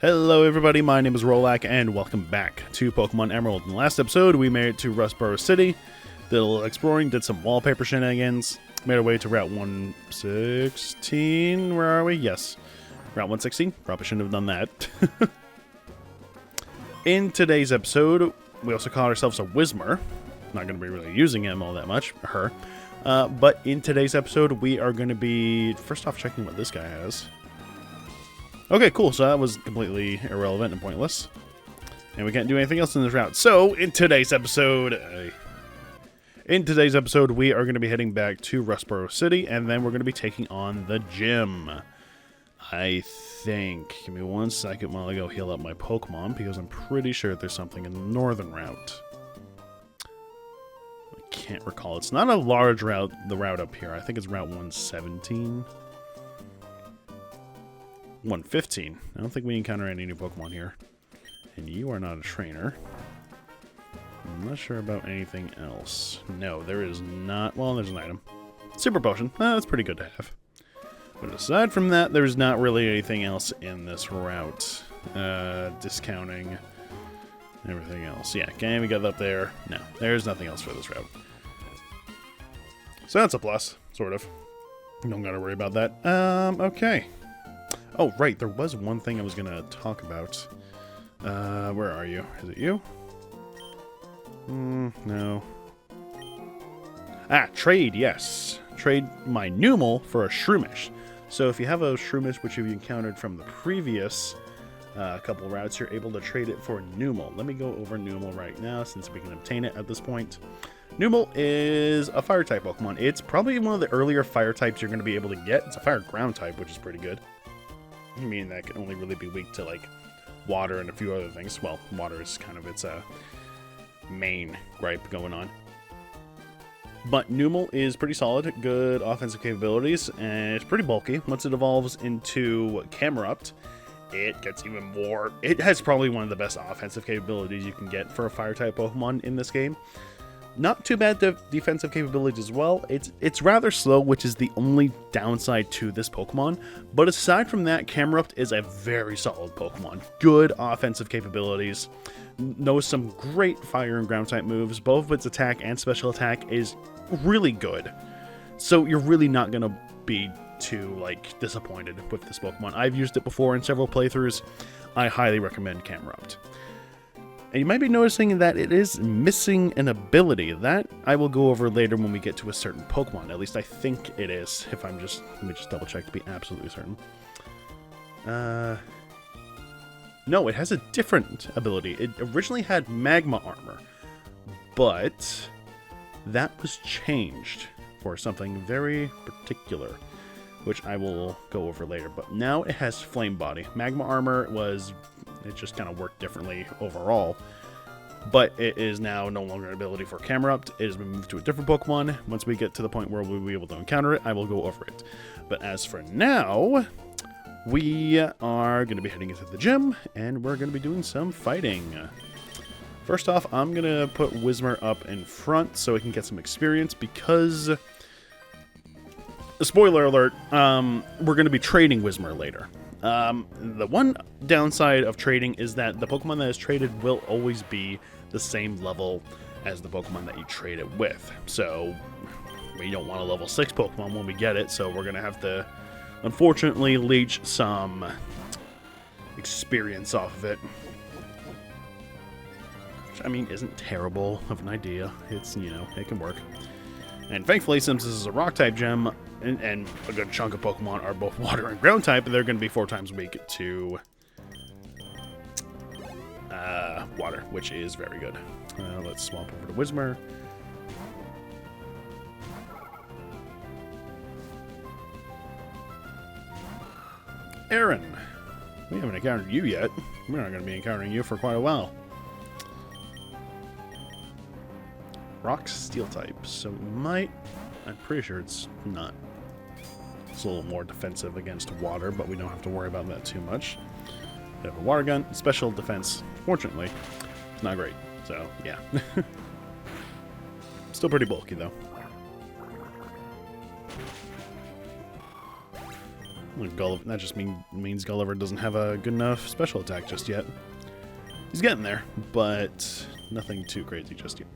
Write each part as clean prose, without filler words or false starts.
Hello everybody, my name is Rolak and welcome back to Pokemon Emerald. In the last episode, we made it to Rustboro City, did a little exploring, did some wallpaper shenanigans, made our way to Route 116, where are we? Yes, Route 116, probably shouldn't have done that. In today's episode, we also caught ourselves a Whismur, not going to be really using him all that much, her, but in today's episode, we are going to be, first off, checking what this guy has. Okay, cool. So that was completely irrelevant and pointless. And we can't do anything else in this route. So, in today's episode, we are going to be heading back to Rustboro City, and then we're going to be taking on the gym. I think. Give me 1 second while I go heal up my Pokemon, because I'm pretty sure there's something in the northern route. I can't recall. It's not a large route, the route up here. I think it's Route 117. 115. I don't think we encounter any new Pokemon here. And you are not a trainer. I'm not sure about anything else. No, there is not. Well, there's an item. Super Potion. That's pretty good to have. But aside from that, there's not really anything else in this route. Discounting everything else. Yeah, can we get up there? No, there's nothing else for this route. So that's a plus, sort of. Don't gotta worry about that. Okay. Oh, right, there was one thing I was going to talk about. Where are you? Is it you? No. Ah, trade, yes. Trade my Numel for a Shroomish. So if you have a Shroomish which you've encountered from the previous couple routes, you're able to trade it for Numel. Let me go over Numel right now since we can obtain it at this point. Numel is a Fire-type Pokemon. It's probably one of the earlier Fire types you're going to be able to get. It's a Fire-ground type, which is pretty good. I mean, that can only really be weak to, like, water and a few other things. Well, water is kind of its main gripe going on. But Numel is pretty solid, good offensive capabilities, and it's pretty bulky. Once it evolves into Camerupt, it gets even more. It has probably one of the best offensive capabilities you can get for a Fire-type Pokemon in this game. Not too bad defensive capabilities as well. It's rather slow, which is the only downside to this Pokemon. But aside from that, Camerupt is a very solid Pokemon. Good offensive capabilities. Knows some great fire and ground type moves. Both of its attack and special attack is really good. So you're really not going to be too, like, disappointed with this Pokemon. I've used it before in several playthroughs. I highly recommend Camerupt. And you might be noticing that it is missing an ability. That I will go over later when we get to a certain Pokemon. At least I think it is. If I'm just... Let me just double check to be absolutely certain. No, it has a different ability. It originally had Magma Armor. But that was changed for something very particular, which I will go over later. But now it has Flame Body. Magma Armor was... It just kind of worked differently overall. But it is now no longer an ability for Camerupt. It has been moved to a different Pokemon. Once we get to the point where we'll be able to encounter it, I will go over it. But as for now, we are going to be heading into the gym, and we're going to be doing some fighting. First off, I'm going to put Whismur up in front so we can get some experience because... Spoiler alert, we're going to be trading Whismur later. The one downside of trading is that the Pokemon that is traded will always be the same level as the Pokemon that you trade it with. So, we don't want a level 6 Pokemon when we get it, so we're going to have to, unfortunately, leech some experience off of it. Which, I mean, isn't terrible of an idea. It's, you know, it can work. And thankfully, since this is a Rock-type gym, and a good chunk of Pokemon are both Water and Ground type, they're going to be 4 times weak to Water, which is very good. Let's swap over to Whismur. Aaron, we haven't encountered you yet. We're not going to be encountering you for quite a while. Rock's Steel type, so it might... I'm pretty sure it's not. It's a little more defensive against water, but we don't have to worry about that too much. We have a water gun, special defense. Fortunately, it's not great. So, yeah. Still pretty bulky, though. That just means Gulliver doesn't have a good enough special attack just yet. He's getting there, but nothing too crazy just yet.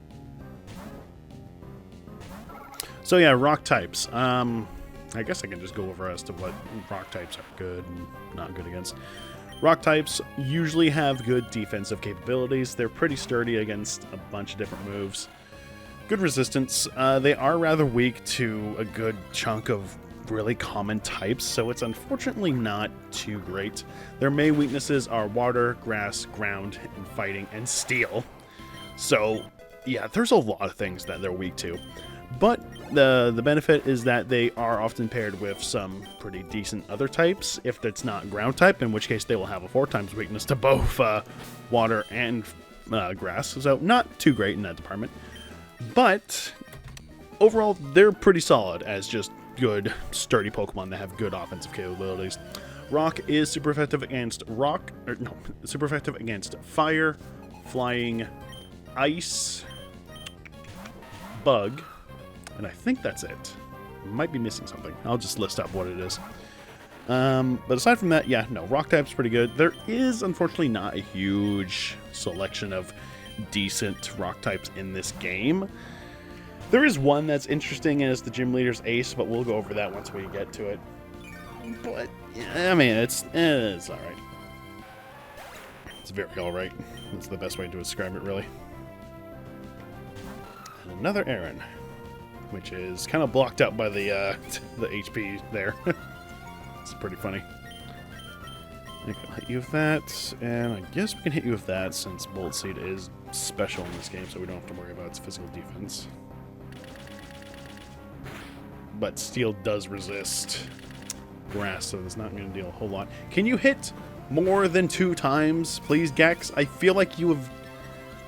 So yeah, rock types. I guess I can just go over as to what rock types are good and not good against. Rock types usually have good defensive capabilities. They're pretty sturdy against a bunch of different moves. Good resistance. They are rather weak to a good chunk of really common types, so it's unfortunately not too great. Their main weaknesses are water, grass, ground, and fighting, and steel. So yeah, there's a lot of things that they're weak to. But the benefit is that they are often paired with some pretty decent other types, if it's not ground type, in which case they will have a 4 times weakness to both water and grass. So not too great in that department. But overall, they're pretty solid as just good, sturdy Pokemon that have good offensive capabilities. Rock is super effective against super effective against fire, flying, ice, bug, and I think that's it. Might be missing something. I'll just list up what it is. But aside from that, yeah, no, rock type's pretty good. There is, unfortunately, not a huge selection of decent rock types in this game. There is one that's interesting, and it's the gym leader's ace, but we'll go over that once we get to it. But, yeah, I mean, it's alright. It's very alright. That's the best way to describe it, really. And another Aaron, which is kind of blocked out by the HP there. It's pretty funny. I can hit you with that, and I guess we can hit you with that since Bullet Seed is special in this game, so we don't have to worry about its physical defense. But Steel does resist grass, so it's not going to deal a whole lot. Can you hit more than 2 times, please, Gex? I feel like you have...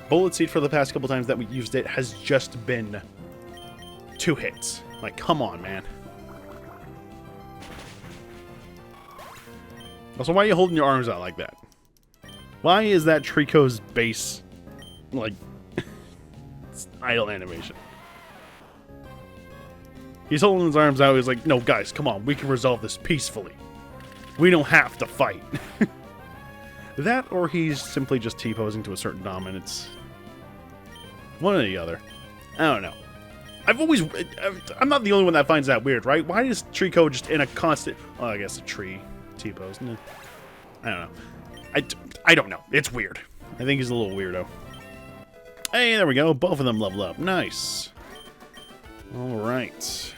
Bullet Seed for the past couple times that we used it has just been 2 hits. Like, come on, man. Also, why are you holding your arms out like that? Why is that Trico's base, like, idle animation? He's holding his arms out. He's like, no, guys, come on. We can resolve this peacefully. We don't have to fight. That, or he's simply just T-posing to a certain dominance. One or the other. I don't know. I'm not the only one that finds that weird, right? Why is Trico just in a constant... Well, I guess a tree T-pose. No. I don't know. I don't know. It's weird. I think he's a little weirdo. Hey, there we go. Both of them level up. Nice. All right.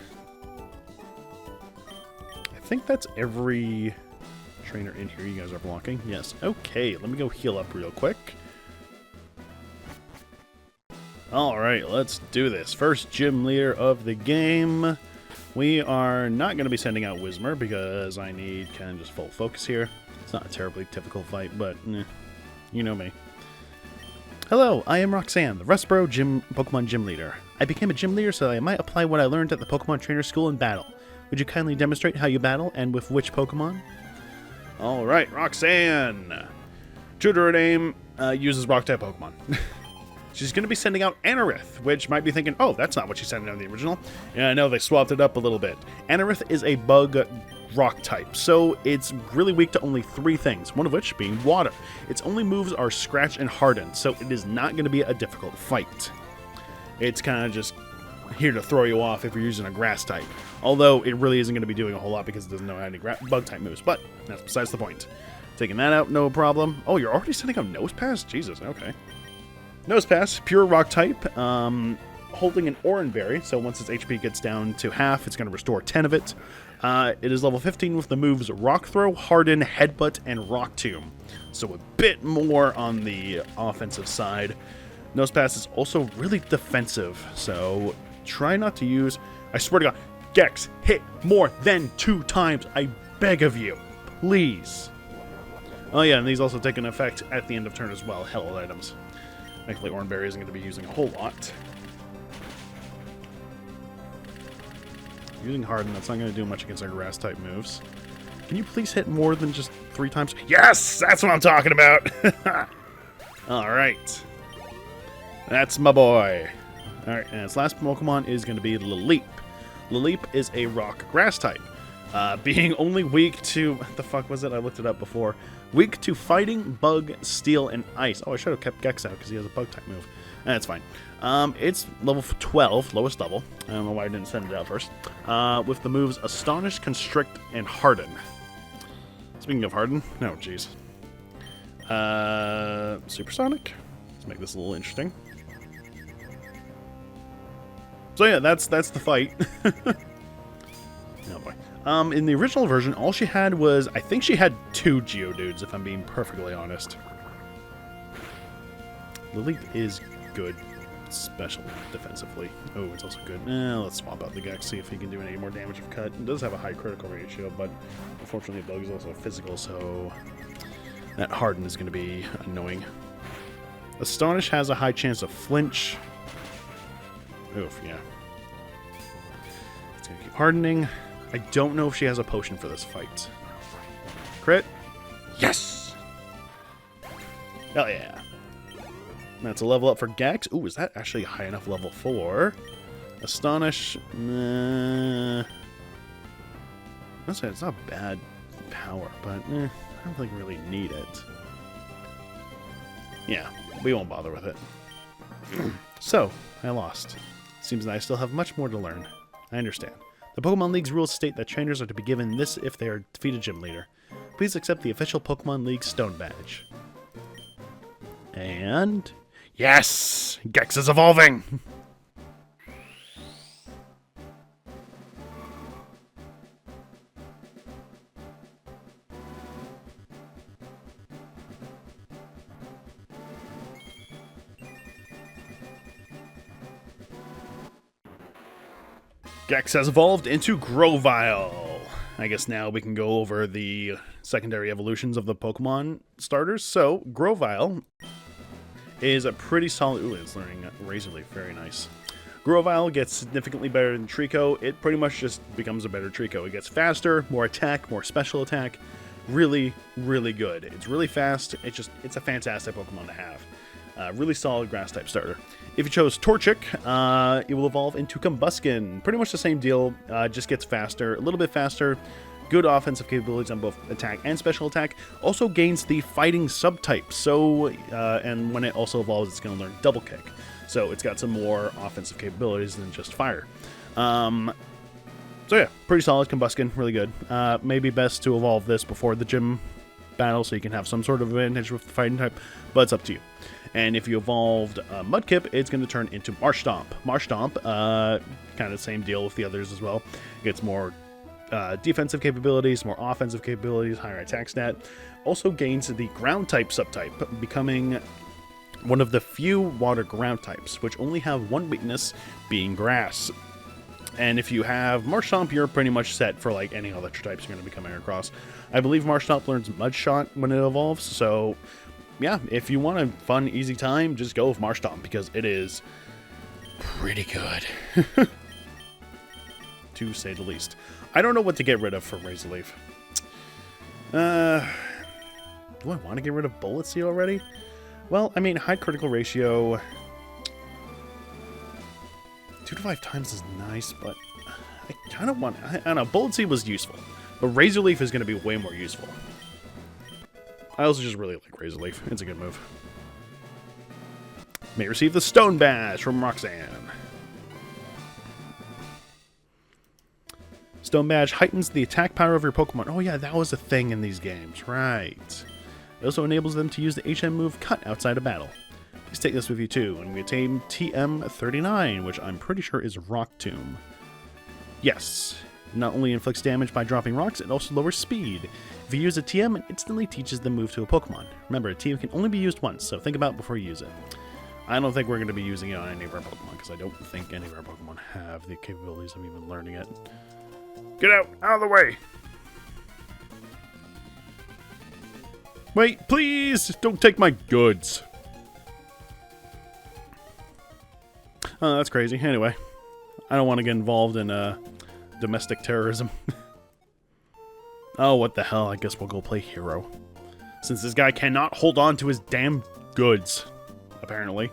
I think that's every trainer in here. You guys are blocking. Yes. Okay, let me go heal up real quick. All right, let's do this. First gym leader of the game. We are not going to be sending out Whismur because I need kind of just full focus here. It's not a terribly difficult fight, but you know me. Hello, I am Roxanne, the Rustboro Pokemon Gym Leader. I became a gym leader so that I might apply what I learned at the Pokemon Trainer School in battle. Would you kindly demonstrate how you battle and with which Pokemon? All right, Roxanne. True to her name, uses Rock-type Pokemon. She's going to be sending out Anorith, which might be thinking, oh, that's not what she sent out in the original. Yeah, I know, they swapped it up a little bit. Anorith is a bug rock type, so it's really weak to only 3 things, one of which being water. Its only moves are Scratch and Harden, so it is not going to be a difficult fight. It's kind of just here to throw you off if you're using a grass type. Although it really isn't going to be doing a whole lot because it doesn't know any bug type moves, but that's besides the point. Taking that out, no problem. Oh, you're already sending out Nose Pass? Jesus, okay. Nose Pass, pure rock type, holding an Oranberry, so once its HP gets down to half, it's going to restore 10 of it. It is level 15 with the moves Rock Throw, Harden, Headbutt, and Rock Tomb. So a bit more on the offensive side. Nose Pass is also really defensive, so try not to use... I swear to God, Gex, hit more than 2 times, I beg of you. Please. Oh yeah, and these also take an effect at the end of turn as well, held items. Thankfully, Oranberry isn't going to be using a whole lot. Using Harden, that's not going to do much against our grass-type moves. Can you please hit more than just 3 times? Yes! That's what I'm talking about! Alright. That's my boy. Alright, and its last Pokemon is going to be Lileep. Lileep is a rock grass type. Being only weak to... What the fuck was it? I looked it up before. Weak to fighting, bug, steel, and ice. Oh, I should have kept Gex out because he has a bug type move. That's fine. It's level 12, lowest level. I don't know why I didn't send it out first. With the moves Astonish, Constrict, and Harden. Speaking of Harden, no, jeez. Supersonic? Let's make this a little interesting. So yeah, that's the fight. Oh boy. In the original version, all she had was, I think she had 2 Geodudes, if I'm being perfectly honest. Lilith is good, especially defensively. Oh, it's also good. Let's swap out the Gex, see if he can do any more damage of cut. It does have a high critical ratio, but unfortunately the bug is also physical, so that Harden is going to be annoying. Astonish has a high chance of flinch. Oof, yeah. It's going to keep hardening. I don't know if she has a potion for this fight. Crit. Yes! Hell yeah. That's a level up for Gex. Ooh, is that actually high enough level for Astonish? Nah. It's not bad power, but I don't think we really need it. Yeah, we won't bother with it. So, I lost. Seems that I still have much more to learn. I understand. The Pokemon League's rules state that trainers are to be given this if they are defeated gym leader. Please accept the official Pokemon League Stone Badge. And... yes! Gex is evolving! Gex has evolved into Grovyle. I guess now we can go over the secondary evolutions of the Pokemon starters. So, Grovyle is a pretty solid... Ooh, it's learning Razor Leaf. Very nice. Grovyle gets significantly better than Trico. It pretty much just becomes a better Trico. It gets faster, more attack, more special attack. Really, really good. It's really fast. It's a fantastic Pokemon to have. Really solid Grass-type starter. If you chose Torchic, it will evolve into Combuskin. Pretty much the same deal, just gets faster, a little bit faster. Good offensive capabilities on both attack and special attack. Also gains the Fighting subtype. So, and when it also evolves, it's going to learn Double Kick. So it's got some more offensive capabilities than just Fire. So yeah, pretty solid Combuskin, really good. Maybe best to evolve this before the gym battle so you can have some sort of advantage with the Fighting type, but it's up to you. And if you evolved Mudkip, it's going to turn into Marshtomp. Marshtomp, kind of the same deal with the others as well. It gets more defensive capabilities, more offensive capabilities, higher attack stat. Also gains the Ground-type subtype, becoming one of the few water ground types, which only have one weakness, being grass. And if you have Marshtomp, you're pretty much set for like any other types you're going to be coming across. I believe Marshtomp learns Mud Shot when it evolves, so... yeah, if you want a fun, easy time, just go with Marshtomp, because it is pretty good. To say the least. I don't know what to get rid of for Razor Leaf. Do I want to get rid of Bullet Seed already? Well, I mean, high critical ratio... 2 to 5 times is nice, but I kind of want... I don't know, Bullet Seed was useful. But Razor Leaf is going to be way more useful. I also just really like Razor Leaf. It's a good move. May receive the Stone Badge from Roxanne. Stone Badge heightens the attack power of your Pokemon. Oh yeah, that was a thing in these games. Right. It also enables them to use the HM move Cut outside of battle. Please take this with you too, and we attain TM39, which I'm pretty sure is Rock Tomb. Yes. It not only inflicts damage by dropping rocks, it also lowers speed. If you use a TM, it instantly teaches the move to a Pokemon. Remember, a TM can only be used once, so think about it before you use it. I don't think we're going to be using it on any of our Pokemon, because I don't think any of our Pokemon have the capabilities of even learning it. Get out! Out of the way! Wait, please! Don't take my goods! Oh, that's crazy. Anyway, I don't want to get involved in domestic terrorism. Oh, what the hell? I guess we'll go play Hero. Since this guy cannot hold on to his damn goods, apparently.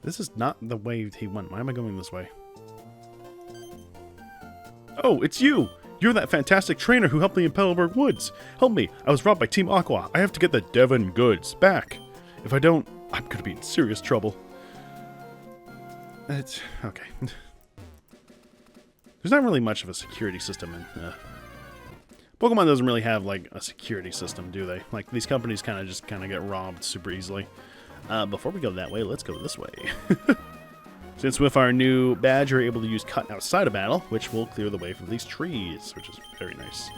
This is not the way he went. Why am I going this way? Oh, it's you! You're that fantastic trainer who helped me in Petalburg Woods. Help me. I was robbed by Team Aqua. I have to get the Devon goods back. If I don't, I'm going to be in serious trouble. It's okay. There's not really much of a security system in Pokemon doesn't really have like a security system, do they? Like these companies kind of get robbed super easily. Before we go that way, let's go this way. Since with our new badge, you're able to use Cut outside of battle, which will clear the way for these trees, which is very nice.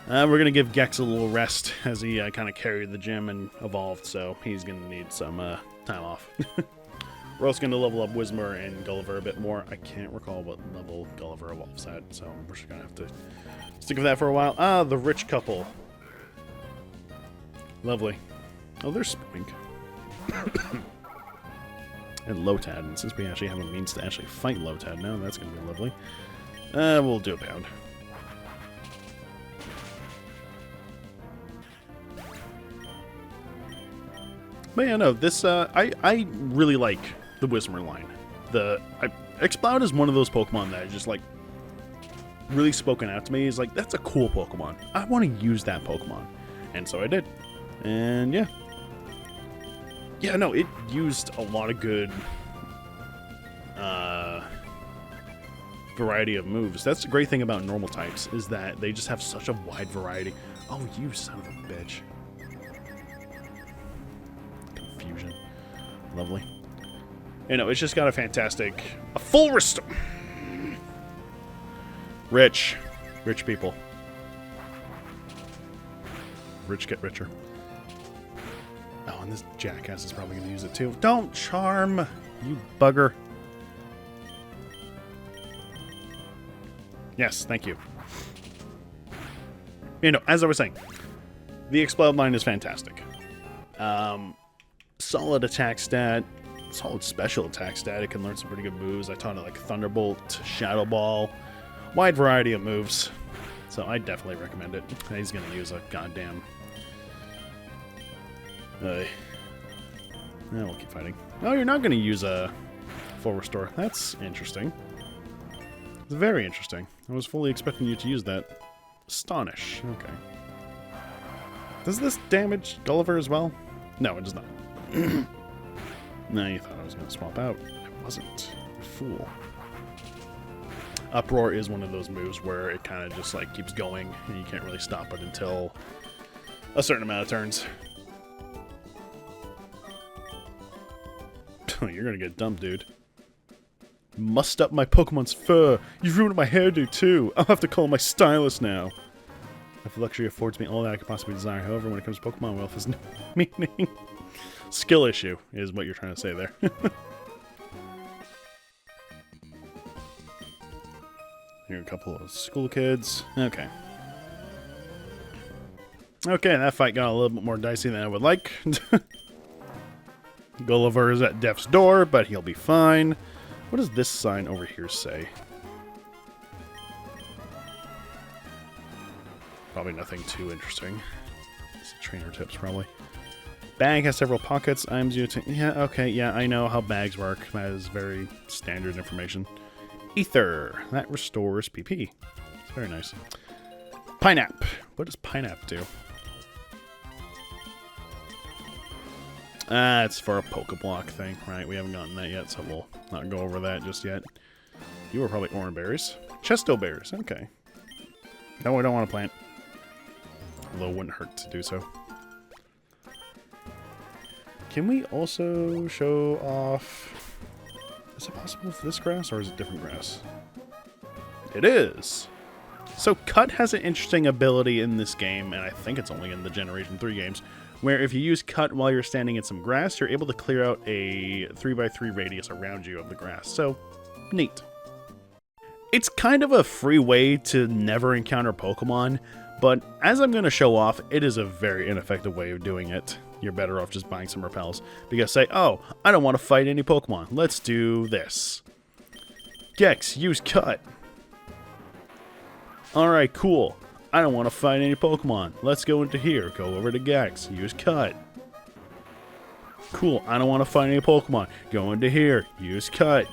We're going to give Gex a little rest as he kind of carried the gym and evolved, so he's going to need some time off. We're also going to level up Whismur and Gulliver a bit more. I can't recall what level Gulliver evolves at, so we're just going to have to stick with that for a while. Ah, the rich couple. Lovely. Oh, there's Spoink. And Lotad, and since we actually have a means to actually fight Lotad now, that's going to be lovely. We'll do a bound. But yeah, no, this, I really like the Whismur line. Exploud is one of those Pokemon that just, like, really spoken out to me. Is like, that's a cool Pokemon. I want to use that Pokemon. And so I did. And yeah. Yeah, no, it used a lot of good variety of moves. That's the great thing about normal types, is that they just have such a wide variety. Oh, you son of a bitch. Confusion. Lovely. You know, it's just got a full restore. Rich people. Rich get richer. Oh, and this jackass is probably going to use it too. Don't charm, you bugger. Yes, thank you. You know, as I was saying, the Explode line is fantastic. Solid attack stat, solid special attack stat. It can learn some pretty good moves. I taught it like Thunderbolt, Shadow Ball, wide variety of moves. So I definitely recommend it. He's going to use a goddamn... yeah, we'll keep fighting. Oh, you're not going to use a full restore. That's interesting. It's very interesting. I was fully expecting you to use that. Astonish. Okay. Does this damage Gulliver as well? No, it does not. No, you thought I was going to swap out. I wasn't. Fool. Uproar is one of those moves where it kind of just like keeps going and you can't really stop it until a certain amount of turns. You're gonna get dumped, dude. Mussed up my Pokemon's fur. You've ruined my hairdo, too. I'll have to call my stylist now. If luxury affords me all that I could possibly desire, however, when it comes to Pokemon, wealth has no meaning. Skill issue is what you're trying to say there. Here are a couple of school kids. Okay. Okay, that fight got a little bit more dicey than I would like. Gulliver is at death's door, but he'll be fine. What does this sign over here say? Probably nothing too interesting. It's trainer tips, probably. Bag has several pockets. Items you to... Yeah, okay, yeah, I know how bags work. That is very standard information. Ether. That restores PP. It's very nice. Pineapple. What does Pineapple do? It's for a Pokeblock thing, right? We haven't gotten that yet, so we'll not go over that just yet. You were probably orange berries. Chesto berries, okay. No, I don't want to plant. Although it wouldn't hurt to do so. Can we also show off... Is it possible for this grass, or is it different grass? It is! So Cut has an interesting ability in this game, and I think it's only in the Generation 3 games, where if you use Cut while you're standing in some grass, you're able to clear out a 3x3 radius around you of the grass. So, neat. It's kind of a free way to never encounter Pokemon, but as I'm going to show off, it is a very ineffective way of doing it. You're better off just buying some repels. Because say, oh, I don't want to fight any Pokemon. Let's do this. Gex, use Cut. Alright, cool. I don't want to fight any Pokemon. Let's go into here. Go over to Gex. Use Cut. Cool. I don't want to fight any Pokemon. Go into here. Use Cut.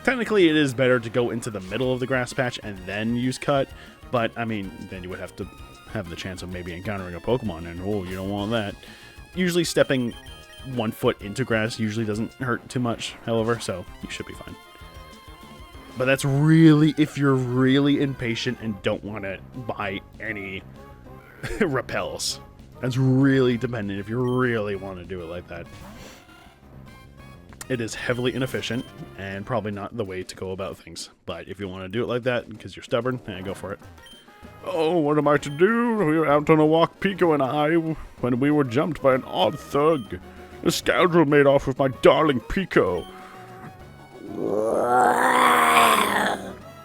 Technically, it is better to go into the middle of the grass patch and then use cut, but, I mean, then you would have to have the chance of maybe encountering a Pokemon, and, oh, you don't want that. Usually stepping 1 foot into grass usually doesn't hurt too much, however, so you should be fine. But that's really if you're really impatient and don't want to buy any repels. That's really dependent if you really want to do it like that. It is heavily inefficient and probably not the way to go about things. But if you want to do it like that because you're stubborn, go for it. Oh, what am I to do? We were out on a walk, Pico and I, when we were jumped by an odd thug. The scoundrel made off with my darling Pico.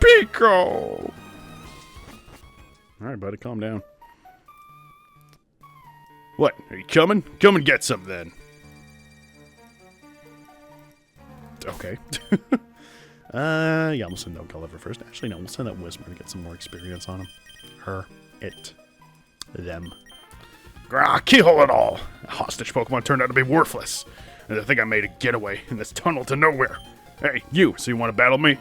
Pico! Alright, buddy, calm down. What? Are you coming? Come and get some, then. Okay. Yeah, we'll send that Gulliver first. Actually, no, we'll send that Whisper to get some more experience on him. Her. It. Them. Grah, keyhole it all! A hostage Pokemon turned out to be worthless. And I think I made a getaway in this tunnel to nowhere. Hey, you, so you want to battle me?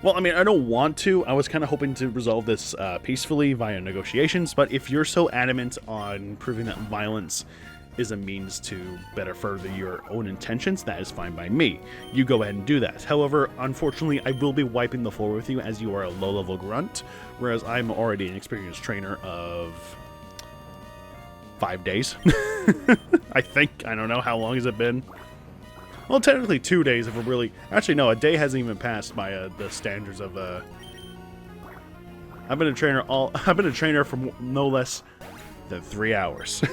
Well, I mean, I don't want to. I was kind of hoping to resolve this peacefully via negotiations, but if you're so adamant on proving that violence is a means to better further your own intentions, that is fine by me. You go ahead and do that. However, unfortunately, I will be wiping the floor with you as you are a low-level grunt, whereas I'm already an experienced trainer of 5 days. I think. I don't know. How long has it been? Well, technically 2 days if we're really... Actually, no, a day hasn't even passed by the standards of... I've been a trainer for no less than 3 hours.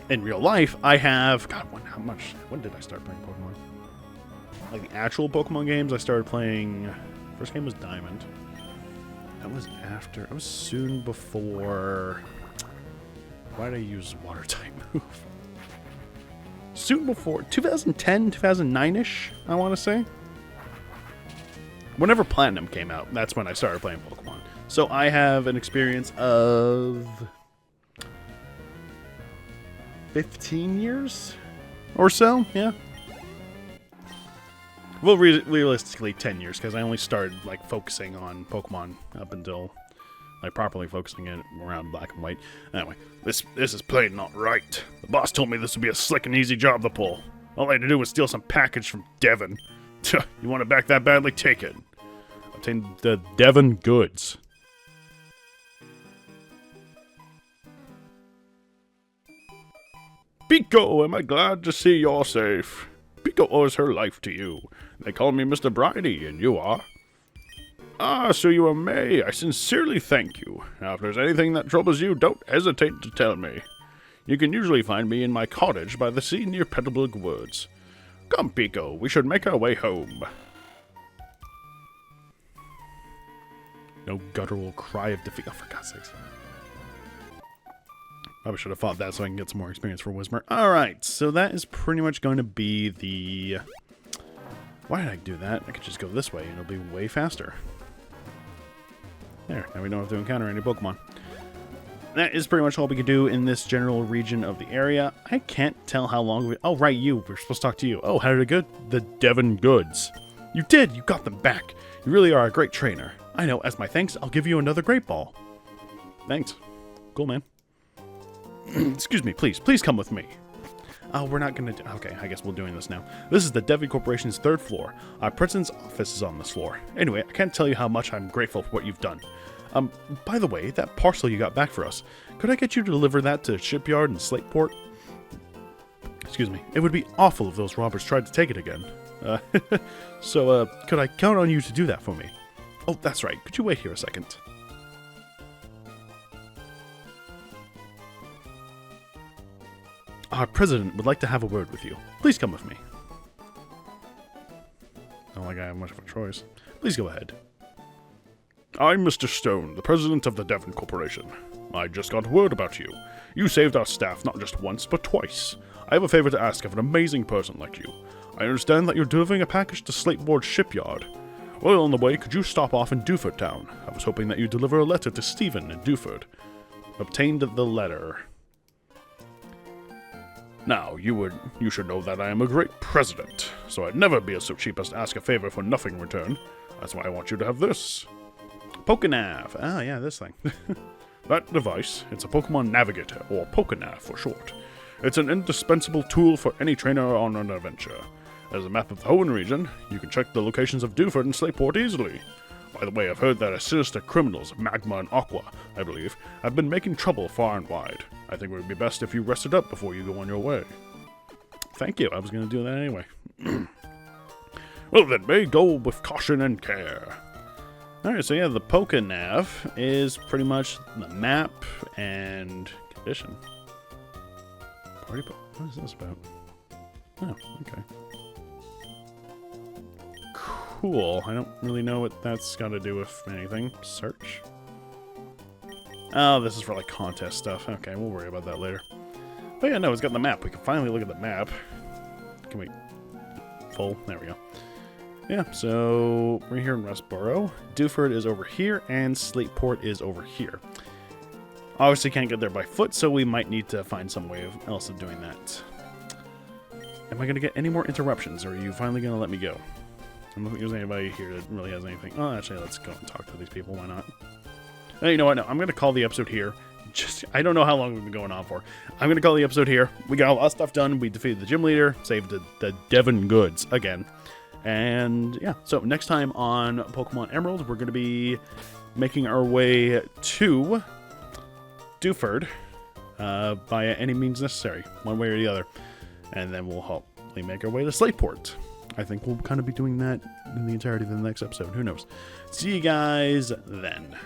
In real life, I have... God, when did I start playing Pokemon? Like, the actual Pokemon games, I started playing... First game was Diamond. That was after... It was soon before... Why did I use Water-type move? Soon before 2010, 2009-ish, I want to say. Whenever Platinum came out, that's when I started playing Pokemon. So I have an experience of 15 years or so, yeah. Well, realistically 10 years, because I only started like focusing on Pokemon up until like properly focusing it around Black and White. Anyway, this is plain not right. The boss told me this would be a slick and easy job to pull. All I had to do was steal some package from Devon. You want it back that badly? Take it. Obtain the Devon goods. Pico, am I glad to see you're safe. Pico owes her life to you. They call me Mr. Bridie, and you are... Ah, so you are May. I sincerely thank you. Now, if there's anything that troubles you, don't hesitate to tell me. You can usually find me in my cottage by the sea near Petalburg Woods. Come, Pico, we should make our way home. No guttural cry of defeat. Oh, for God's sakes. Probably should have fought that so I can get some more experience for Whisper. Alright, so that is pretty much going to be the... Why did I do that? I could just go this way and it'll be way faster. There, now we don't have to encounter any Pokemon. That is pretty much all we can do in this general region of the area. I can't tell how long we... Oh, right, you. We're supposed to talk to you. Oh, how did it go? The Devon goods. You did! You got them back. You really are a great trainer. I know, as my thanks, I'll give you another Great Ball. Thanks. Cool, man. Excuse me, please. Please come with me. Oh, we're not gonna... Okay, I guess we're doing this now. This is the Devon Corporation's 3rd floor. Our president's office is on this floor. Anyway, I can't tell you how much I'm grateful for what you've done. By the way, that parcel you got back for us, could I get you to deliver that to Shipyard in Slateport? Excuse me. It would be awful if those robbers tried to take it again. So, could I count on you to do that for me? Oh, that's right. Could you wait here a second? Our president would like to have a word with you. Please come with me. I don't like I have much of a choice. Please go ahead. I'm Mr. Stone, the president of the Devon Corporation. I just got word about you. You saved our staff not just once, but twice. I have a favor to ask of an amazing person like you. I understand that you're delivering a package to Slateboard Shipyard. Well, on the way, could you stop off in Dewford Town? I was hoping that you'd deliver a letter to Stephen in Dewford. Obtained the letter. Now, you should know that I am a great president, so I'd never be so cheap as to ask a favor for nothing in return. That's why I want you to have this. Pokenav. Ah, yeah, this thing. That device, it's a Pokemon Navigator, or Pokenav for short. It's an indispensable tool for any trainer on an adventure. As a map of the Hoenn region, you can check the locations of Dewford and Slateport easily. By the way, I've heard that sinister criminals, Magma and Aqua, I believe, have been making trouble far and wide. I think it would be best if you rested up before you go on your way. Thank you, I was going to do that anyway. Well then, may go with caution and care. Alright, so yeah, the Pokenav is pretty much the map and condition. What is this about? Oh, okay. Cool. I don't really know what that's got to do with anything. Search. Oh, this is for like contest stuff. Okay, we'll worry about that later. But yeah, no, it's got the map. We can finally look at the map. Can we... Full? There we go. Yeah, so we're here in Rustboro. Dewford is over here, and Slateport is over here. Obviously can't get there by foot, so we might need to find some way else of doing that. Am I going to get any more interruptions, or are you finally going to let me go? I don't think there's anybody here that really has anything. Oh, actually, let's go and talk to these people. Why not? Oh, you know what? No, I'm going to call the episode here. I don't know how long we've been going on for. I'm going to call the episode here. We got a lot of stuff done. We defeated the gym leader, saved the Devon goods again. And yeah, so next time on Pokemon Emerald, we're going to be making our way to Dewford via any means necessary, one way or the other. And then we'll hopefully make our way to Slateport. I think we'll kind of be doing that in the entirety of the next episode. Who knows? See you guys then.